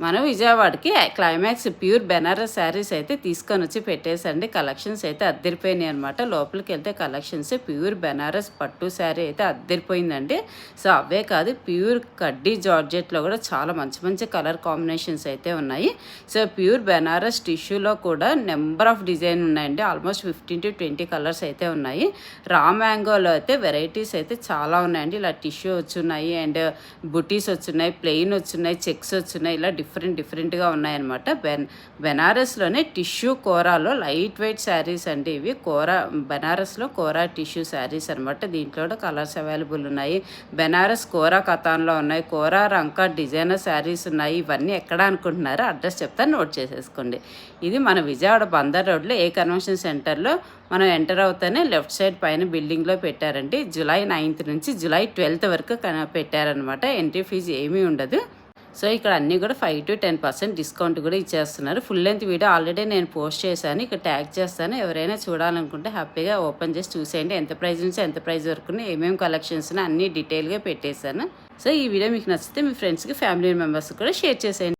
మనం విజయవాడకి climax pure Banaras saris అయితే తీసుకొని వచ్చి పెట్టేసండి. కలెక్షన్స్ అయితే అద్దరిపోయినాయి అనమాట. లోపలికి వెళ్తే కలెక్షన్స్ ప్యూర్ బెనారస్ పట్టు శారీ అయితే అద్దరిపోయిందండి. సో అవే కాదు, ప్యూర్ కడ్డీ జార్జెట్లో కూడా చాలా మంచి మంచి కలర్ కాంబినేషన్స్ అయితే ఉన్నాయి. సో ప్యూర్ బెనారస్ టిష్యూలో కూడా నెంబర్ ఆఫ్ డిజైన్ ఉన్నాయండి. ఆల్మోస్ట్ 15 to 20 కలర్స్ అయితే ఉన్నాయి. రా మ్యాంగోలో అయితే వెరైటీస్ అయితే చాలా ఉన్నాయండి. ఇలా tissue వచ్చున్నాయి, and buttis వచ్చున్నాయి, plain వచ్చున్నాయి, checks వచ్చున్నాయి, ఇలా డిఫరెంట్గా ఉన్నాయన్నమాట. బెనారస్లోనే టిష్యూ కోరాలో లైట్ వెయిట్ శారీస్ అండి ఇవి. బెనారస్లో కోరా టిష్యూ శారీస్ అనమాట. దీంట్లో కూడా కలర్స్ అవైలబుల్ ఉన్నాయి. బెనారస్ కోరా కథాన్లో ఉన్నాయి, కోరా రంకా డిజైనర్ శారీస్ ఉన్నాయి. ఇవన్నీ ఎక్కడ అనుకుంటున్నారో అడ్రస్ చెప్తాను, నోట్ చేసేసుకోండి. ఇది మన విజయవాడ బందర్ రోడ్లో ఏ కన్వెన్షన్ సెంటర్లో మనం ఎంటర్ అవుతానే లెఫ్ట్ సైడ్ పైన బిల్డింగ్లో పెట్టారండి. July 9th నుంచి July 12th వరకు పెట్టారనమాట. ఎంట్రీ ఫీజు ఏమీ ఉండదు. సో ఇక్కడ అన్నీ కూడా 5 to 10% డిస్కౌంట్ కూడా ఇచ్చేస్తున్నారు. ఫుల్ లెంత్ వీడియో ఆల్రెడీ నేను పోస్ట్ చేశాను, ఇక్కడ ట్యాగ్ చేస్తాను. ఎవరైనా చూడాలనుకుంటే హ్యాపీగా ఓపెన్ చేసి చూసేయండి. ఎంత ప్రైస్ నుంచి ఎంత ప్రైస్ వరకు ఏమేమి కలెక్షన్స్ అన్నీ డీటెయిల్గా పెట్టేశాను. సో ఈ వీడియో మీకు నచ్చితే మీ ఫ్రెండ్స్కి, ఫ్యామిలీ మెంబర్స్కి కూడా షేర్ చేసేయండి.